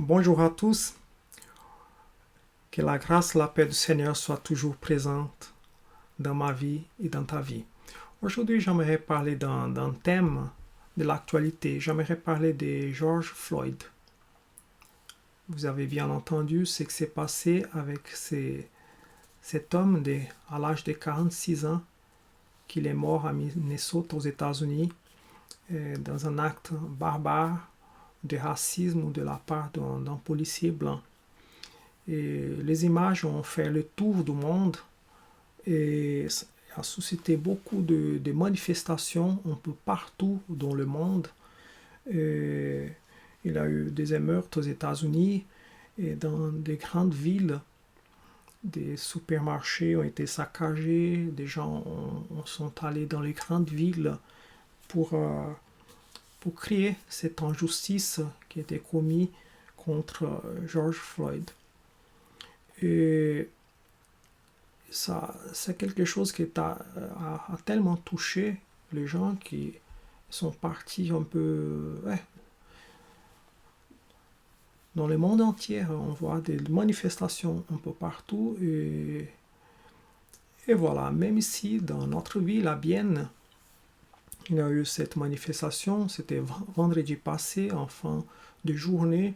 Bonjour à tous, que la grâce, la paix du Seigneur soit toujours présente dans ma vie et dans ta vie. Aujourd'hui, j'aimerais parler d'un thème de l'actualité. J'aimerais parler de George Floyd. Vous avez bien entendu ce qui s'est passé avec cet homme à l'âge de 46 ans, qu'il est mort à Minnesota aux États-Unis dans un acte barbare de racisme de la part d'un policier blanc. Et les images ont fait le tour du monde et a suscité beaucoup de manifestations un peu partout dans le monde. Et il y a eu des émeutes aux États-Unis et dans des grandes villes. Des supermarchés ont été saccagés, des gens sont allés dans les grandes villes pour créer cette injustice qui a été commise contre George Floyd. Et ça, c'est quelque chose qui a tellement touché les gens qui sont partis un peu dans le monde entier. On voit des manifestations un peu partout. Et voilà, même ici, dans notre ville, à Bienne, il y a eu cette manifestation. C'était vendredi passé, en fin de journée,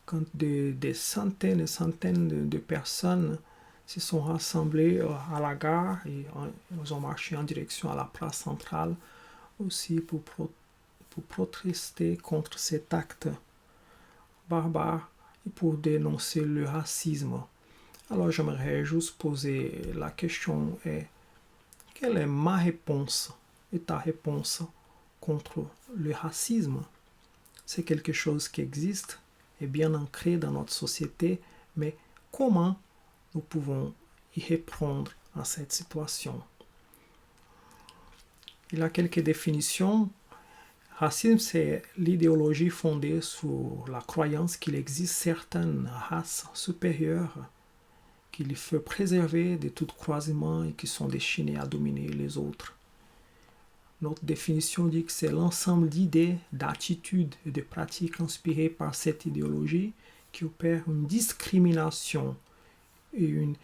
quand des centaines et centaines de personnes se sont rassemblés à la gare et ils ont marché en direction à la place centrale aussi pour protester contre cet acte barbare et pour dénoncer le racisme. Alors j'aimerais juste poser la question quelle est ma réponse et ta réponse contre le racisme? C'est quelque chose qui existe, est bien ancré dans notre société, mais comment nous pouvons y répondre à cette situation? Il y a quelques définitions. Racisme, c'est l'idéologie fondée sur la croyance qu'il existe certaines races supérieures qu'il faut préserver de tout croisement et qui sont destinées à dominer les autres. Notre définition dit que c'est l'ensemble d'idées, d'attitudes et de pratiques inspirées par cette idéologie qui opère une discrimination et une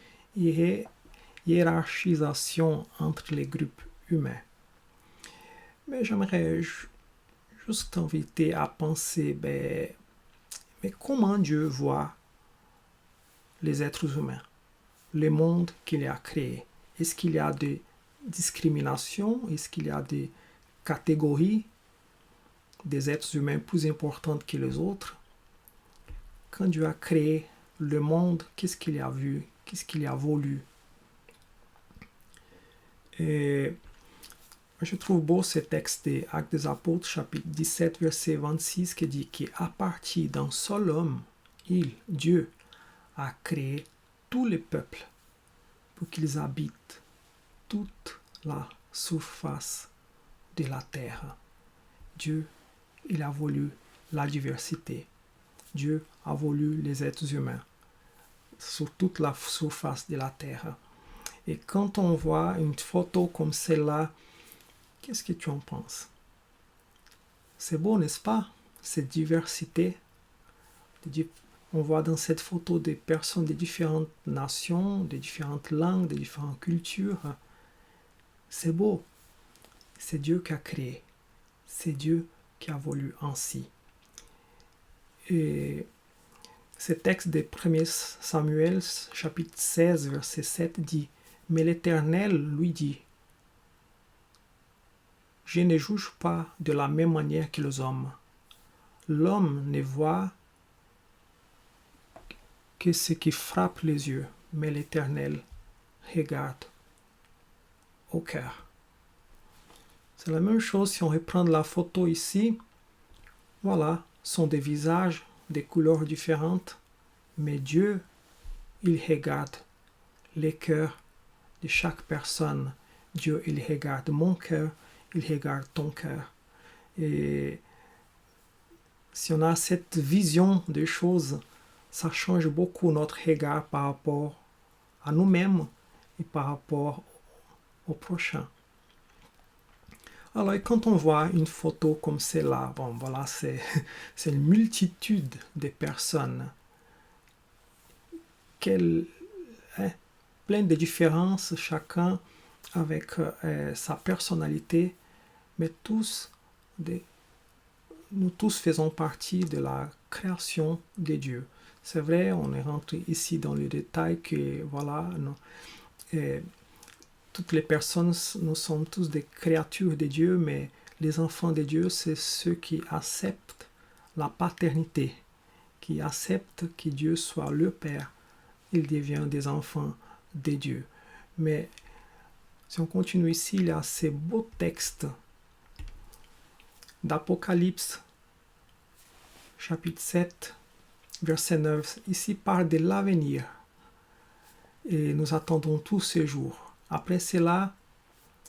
hiérarchisation entre les groupes humains. Mais j'aimerais juste t'inviter à penser, mais comment Dieu voit les êtres humains, le monde qu'il a créé? Est-ce qu'il y a des discriminations? Est-ce qu'il y a des catégories des êtres humains plus importantes que les autres? Quand Dieu a créé le monde, qu'est-ce qu'il a vu? Qu'est-ce qu'il a voulu? Et je trouve beau ce texte des Actes des Apôtres, chapitre 17, verset 26, qui dit qu'à partir d'un seul homme, Dieu, a créé tous les peuples pour qu'ils habitent toute la surface de la terre. Dieu, il a voulu la diversité. Dieu a voulu les êtres humains sur toute la surface de la terre. Et quand on voit une photo comme celle-là, qu'est-ce que tu en penses? C'est beau, n'est-ce pas? Cette diversité. On voit dans cette photo des personnes de différentes nations, de différentes langues, de différentes cultures. C'est beau. C'est Dieu qui a créé. C'est Dieu qui a voulu ainsi. Et ce texte de 1 Samuel, chapitre 16, verset 7 dit « Mais l'Éternel lui dit, je ne juge pas de la même manière que les hommes. L'homme ne voit que ce qui frappe les yeux, mais l'Éternel regarde au cœur. » C'est la même chose si on reprend la photo ici. Voilà, sont des visages, des couleurs différentes, mais Dieu, il regarde les cœurs de chaque personne. Dieu, il regarde mon cœur, il regarde ton cœur. Et si on a cette vision des choses, ça change beaucoup notre regard par rapport à nous-mêmes et par rapport au prochain. Alors, et quand on voit une photo comme celle-là, bon, voilà, c'est une multitude de personnes, hein, plein de différences, chacun avec sa personnalité, mais nous tous faisons partie de la création de Dieu. C'est vrai, on est rentré ici dans le détail que, voilà, toutes les personnes, nous sommes tous des créatures de Dieu, mais les enfants de Dieu, c'est ceux qui acceptent la paternité, qui acceptent que Dieu soit le Père. Ils deviennent des enfants de Dieu. Mais si on continue ici, il y a ces beaux textes d'Apocalypse, chapitre 7, verset 9. Ici parle de l'avenir. Et nous attendons tous ces jours. Après cela,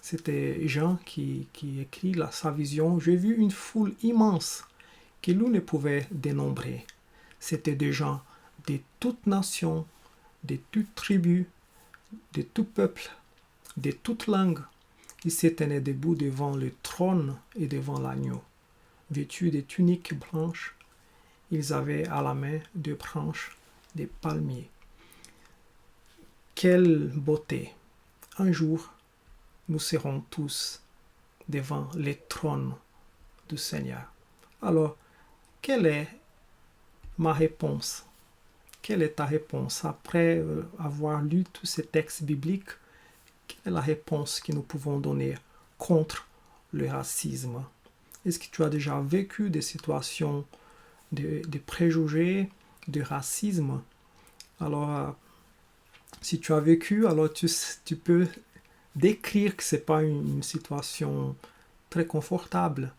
c'était Jean qui écrit sa vision. J'ai vu une foule immense que l'on ne pouvait dénombrer. C'était des gens de toutes nations, de toutes tribus, de tout peuple, de toutes langues. Ils se tenaient debout devant le trône et devant l'agneau. Vêtus de tuniques blanches, ils avaient à la main 2 branches de palmiers. Quelle beauté! Un jour, nous serons tous devant les trônes du Seigneur. Alors, quelle est ma réponse? Quelle est ta réponse? Après avoir lu tous ces textes bibliques, quelle est la réponse que nous pouvons donner contre le racisme? Est-ce que tu as déjà vécu des situations de préjugés, de racisme? Alors, si tu as vécu, alors tu peux décrire que ce n'est pas une situation très confortable.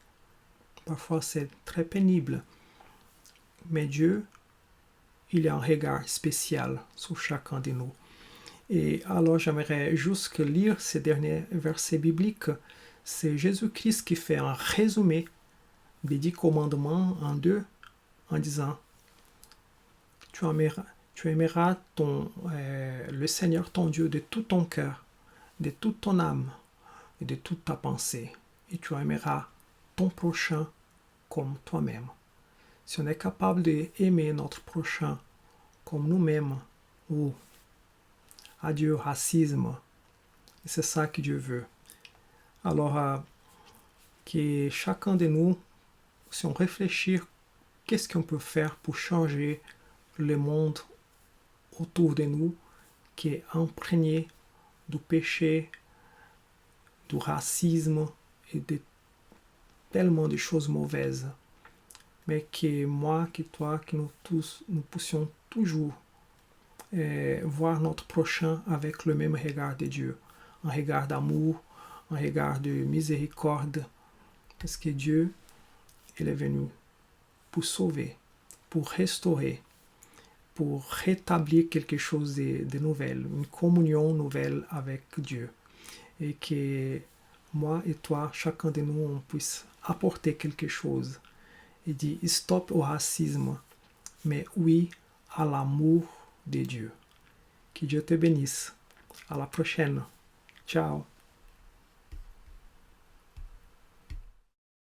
Parfois, c'est très pénible. Mais Dieu, il a un regard spécial sur chacun de nous. Et alors, j'aimerais juste lire ces derniers versets bibliques. C'est Jésus-Christ qui fait un résumé des 10 commandements en 2, en disant tu aimeras le Seigneur ton Dieu de tout ton cœur, de toute ton âme et de toute ta pensée. Et tu aimeras ton prochain comme toi-même. Si on est capable d'aimer notre prochain comme nous-mêmes, ou adieu racisme, c'est ça que Dieu veut. Alors, que chacun de nous, si on réfléchit, qu'est-ce qu'on peut faire pour changer le monde autour de nous qui est imprégné du péché, du racisme et de tellement de choses mauvaises. Mais que moi, que toi, que nous tous, nous puissions toujours voir notre prochain avec le même regard de Dieu. Un regard d'amour, un regard de miséricorde. Parce que Dieu, il est venu pour sauver, pour restaurer, pour rétablir quelque chose de nouvel, une communion nouvelle avec Dieu. Et que moi et toi, chacun de nous, on puisse apporter quelque chose et dire stop au racisme, mais oui à l'amour de Dieu. Que Dieu te bénisse. À la prochaine. Ciao.